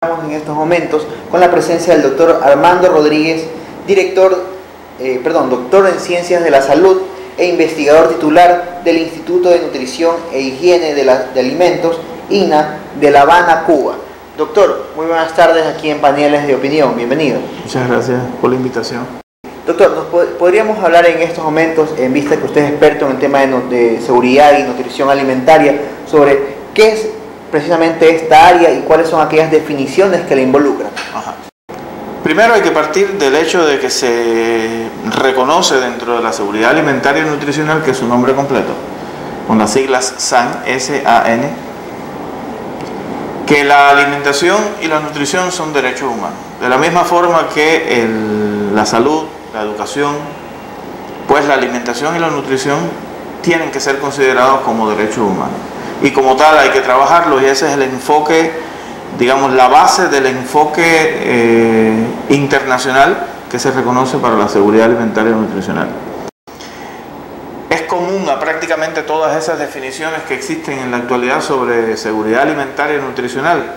Estamos en estos momentos con la presencia del doctor Armando Rodríguez, doctor en Ciencias de la Salud e investigador titular del Instituto de Nutrición e Higiene de Alimentos, INA, de La Habana, Cuba. Doctor, muy buenas tardes aquí en Paneles de Opinión, bienvenido. Muchas gracias por la invitación. Doctor, ¿podríamos hablar en estos momentos, en vista que usted es experto en el tema de seguridad y nutrición alimentaria, sobre qué es precisamente esta área y cuáles son aquellas definiciones que la involucran? Ajá. Primero hay que partir del hecho de que se reconoce dentro de la seguridad alimentaria y nutricional, que es su nombre completo, con las siglas SAN, S-A-N, que la alimentación y la nutrición son derechos humanos. De la misma forma que la salud, la educación, pues la alimentación y la nutrición tienen que ser considerados como derechos humanos. Y como tal hay que trabajarlo, y ese es el enfoque, digamos, la base del enfoque internacional que se reconoce para la seguridad alimentaria y nutricional. Es común a prácticamente todas esas definiciones que existen en la actualidad sobre seguridad alimentaria y nutricional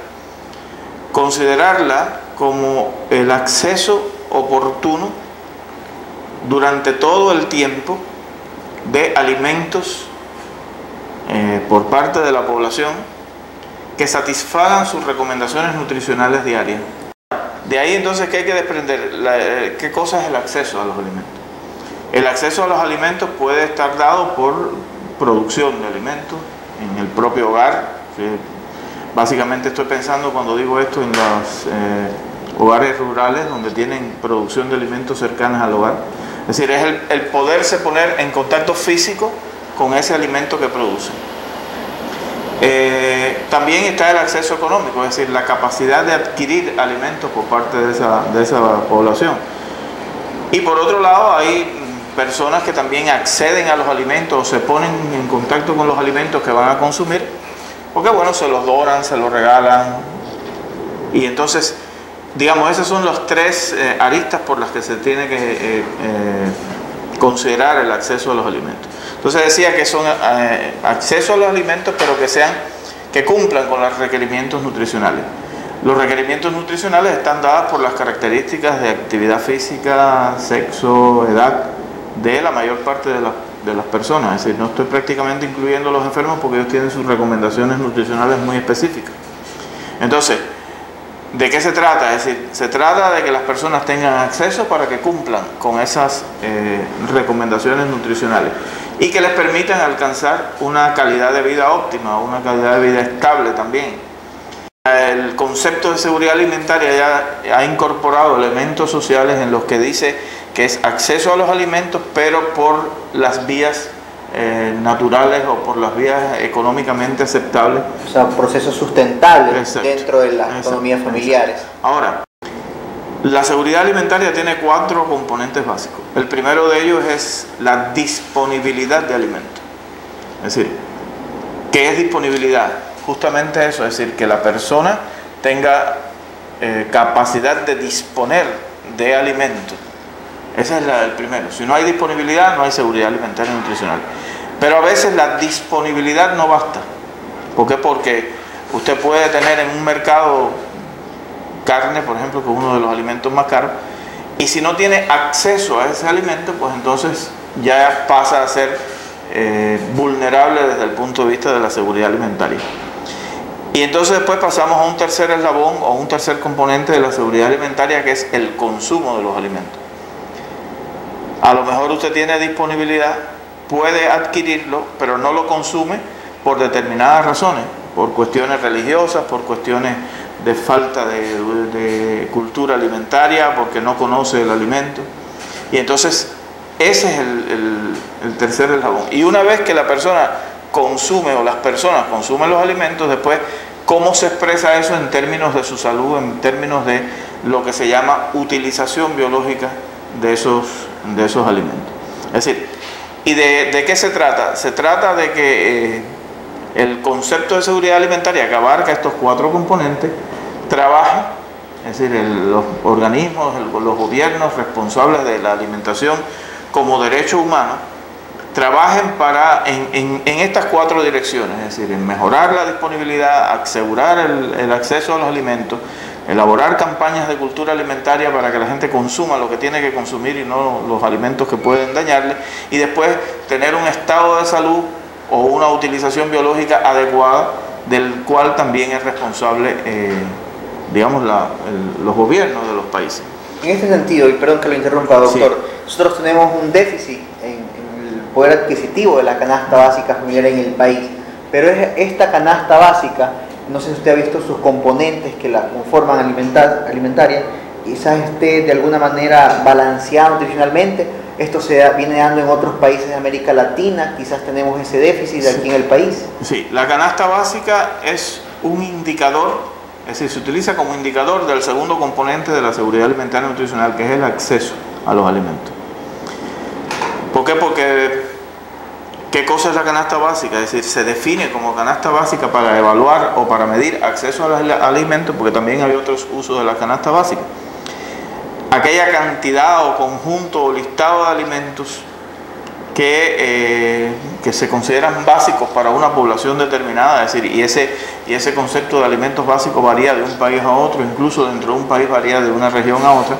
considerarla como el acceso oportuno durante todo el tiempo de alimentos por parte de la población que satisfagan sus recomendaciones nutricionales diarias. De ahí entonces que hay que desprender qué cosa es el acceso a los alimentos. El acceso a los alimentos puede estar dado por producción de alimentos en el propio hogar. ¿Sí? Básicamente estoy pensando, cuando digo esto, en los hogares rurales donde tienen producción de alimentos cercanas al hogar. Es decir, es el poderse poner en contacto físico con ese alimento que producen. También está el acceso económico, es decir, la capacidad de adquirir alimentos por parte de esa población. Y por otro lado hay personas que también acceden a los alimentos o se ponen en contacto con los alimentos que van a consumir, porque bueno, se los donan, se los regalan. Y entonces, digamos, esas son las tres aristas por las que se tiene que considerar el acceso a los alimentos. Entonces decía que son acceso a los alimentos, pero que cumplan con los requerimientos nutricionales. Los requerimientos nutricionales están dados por las características de actividad física, sexo, edad de la mayor parte de las personas. Es decir, no estoy prácticamente incluyendo a los enfermos porque ellos tienen sus recomendaciones nutricionales muy específicas. Entonces, ¿de qué se trata? Es decir, se trata de que las personas tengan acceso para que cumplan con esas recomendaciones nutricionales y que les permitan alcanzar una calidad de vida óptima, una calidad de vida estable también. El concepto de seguridad alimentaria ya ha incorporado elementos sociales en los que dice que es acceso a los alimentos, pero por las vías naturales o por las vías económicamente aceptables. O sea, procesos sustentables. Exacto, dentro de las economías familiares. Exacto. Ahora, la seguridad alimentaria tiene 4 componentes básicos. El primero de ellos es la disponibilidad de alimentos. Es decir, ¿qué es disponibilidad? Justamente eso, es decir, que la persona tenga capacidad de disponer de alimentos. Ese es el primero. Si no hay disponibilidad, no hay seguridad alimentaria y nutricional. Pero a veces la disponibilidad no basta. ¿Por qué? Porque usted puede tener en un mercado carne, por ejemplo, que es uno de los alimentos más caros, y si no tiene acceso a ese alimento, pues entonces ya pasa a ser vulnerable desde el punto de vista de la seguridad alimentaria. Y entonces después pasamos a un tercer eslabón o un tercer componente de la seguridad alimentaria, que es el consumo de los alimentos. A lo mejor usted tiene disponibilidad, puede adquirirlo, pero no lo consume por determinadas razones, por cuestiones religiosas, por cuestiones de falta de cultura alimentaria, porque no conoce el alimento. Y entonces ese es el tercer eslabón. Y una vez que la persona consume o las personas consumen los alimentos, después cómo se expresa eso en términos de su salud, en términos de lo que se llama utilización biológica de esos alimentos. Es decir, ¿y de qué se trata? Se trata de que el concepto de seguridad alimentaria, que abarca estos 4 componentes, trabaje, es decir, los organismos, los gobiernos responsables de la alimentación como derecho humano, trabajen en estas 4 direcciones, es decir, en mejorar la disponibilidad, asegurar el acceso a los alimentos, elaborar campañas de cultura alimentaria para que la gente consuma lo que tiene que consumir y no los alimentos que pueden dañarle, y después tener un estado de salud o una utilización biológica adecuada, del cual también es responsable, digamos, los gobiernos de los países. En este sentido, y perdón que lo interrumpa, doctor, sí, nosotros tenemos un déficit en el poder adquisitivo de la canasta básica familiar en el país, pero esta canasta básica, no sé si usted ha visto sus componentes que la conforman alimentaria, quizás esté de alguna manera balanceada nutricionalmente. Esto se viene dando en otros países de América Latina, quizás tenemos ese déficit aquí en el país. Sí, la canasta básica es un indicador, es decir, se utiliza como indicador del segundo componente de la seguridad alimentaria y nutricional, que es el acceso a los alimentos. ¿Por qué? Porque ¿qué cosa es la canasta básica? Es decir, se define como canasta básica para evaluar o para medir acceso a los alimentos, porque también hay otros usos de la canasta básica. Aquella cantidad o conjunto o listado de alimentos que se consideran básicos para una población determinada, es decir, y ese concepto de alimentos básicos varía de un país a otro, incluso dentro de un país varía de una región a otra,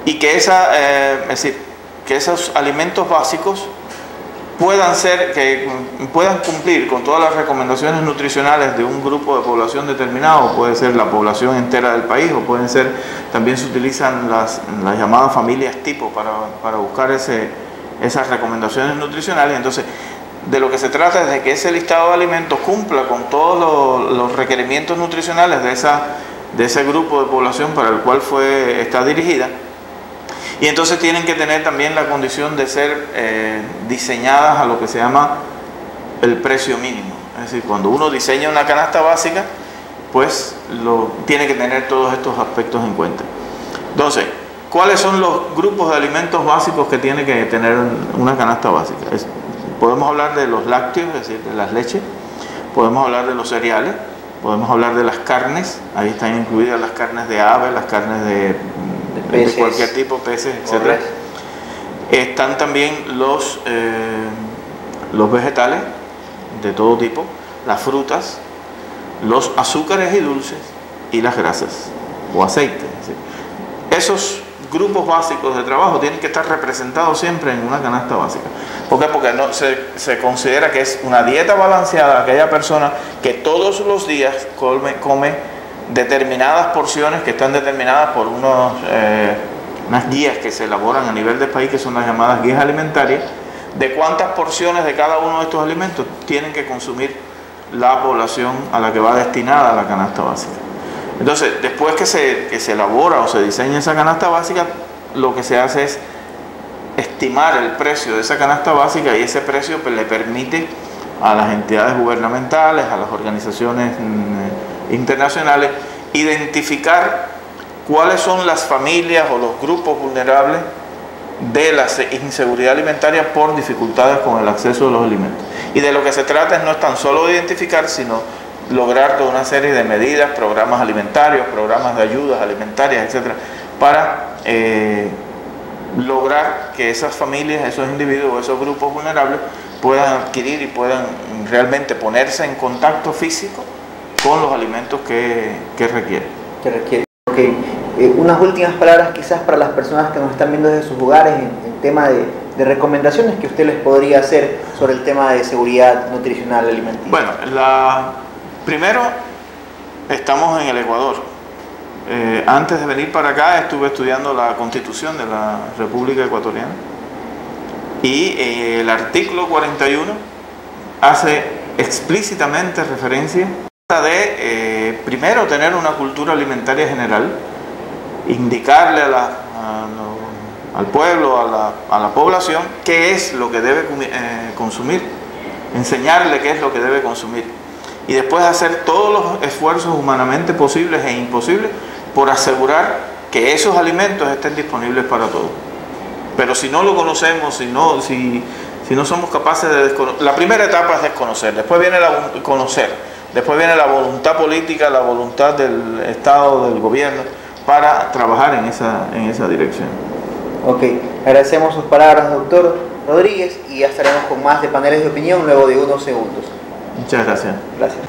y que es decir, que esos alimentos básicos puedan cumplir con todas las recomendaciones nutricionales de un grupo de población determinado. Puede ser la población entera del país, o pueden ser, también se utilizan las llamadas familias tipo para buscar esas recomendaciones nutricionales. Entonces, de lo que se trata es de que ese listado de alimentos cumpla con todos los requerimientos nutricionales de ese grupo de población para el cual está dirigida. Y entonces tienen que tener también la condición de ser diseñadas a lo que se llama el precio mínimo. Es decir, cuando uno diseña una canasta básica, pues tiene que tener todos estos aspectos en cuenta. Entonces, ¿cuáles son los grupos de alimentos básicos que tiene que tener una canasta básica? Podemos hablar de los lácteos, es decir, de las leches. Podemos hablar de los cereales. Podemos hablar de las carnes. Ahí están incluidas las carnes de ave, las carnes de peces, de cualquier tipo, peces, etc. Están también los vegetales de todo tipo, las frutas, los azúcares y dulces y las grasas o aceites. Esos grupos básicos de trabajo tienen que estar representados siempre en una canasta básica. ¿Por qué? Porque se considera que es una dieta balanceada aquella persona que todos los días come determinadas porciones que están determinadas por unas guías que se elaboran a nivel del país, que son las llamadas guías alimentarias, de cuántas porciones de cada uno de estos alimentos tienen que consumir la población a la que va destinada la canasta básica. Entonces, después que se elabora o se diseña esa canasta básica, lo que se hace es estimar el precio de esa canasta básica, y ese precio pues le permite a las entidades gubernamentales, a las organizaciones internacionales, identificar cuáles son las familias o los grupos vulnerables de la inseguridad alimentaria por dificultades con el acceso a los alimentos. Y de lo que se trata no es tan solo de identificar, sino lograr toda una serie de medidas, programas alimentarios, programas de ayudas alimentarias, etcétera, para lograr que esas familias, esos individuos, esos grupos vulnerables puedan adquirir y puedan realmente ponerse en contacto físico con los alimentos que requieren. Okay. Unas últimas palabras quizás para las personas que nos están viendo desde sus hogares en tema de recomendaciones que usted les podría hacer sobre el tema de seguridad nutricional alimenticia. Bueno, primero, estamos en el Ecuador. Antes de venir para acá estuve estudiando la Constitución de la República Ecuatoriana, y el artículo 41 hace explícitamente referencia de primero tener una cultura alimentaria general, indicarle al pueblo, a la población qué es lo que debe consumir, enseñarle qué es lo que debe consumir, y después hacer todos los esfuerzos humanamente posibles e imposibles por asegurar que esos alimentos estén disponibles para todos. Pero si no lo conocemos, si no somos capaces de desconocer, la primera etapa es desconocer, después viene después viene la voluntad política, la voluntad del Estado, del gobierno, para trabajar en esa dirección. Ok, agradecemos sus palabras, doctor Rodríguez, y ya estaremos con más de paneles de opinión luego de unos segundos. Muchas gracias. Gracias.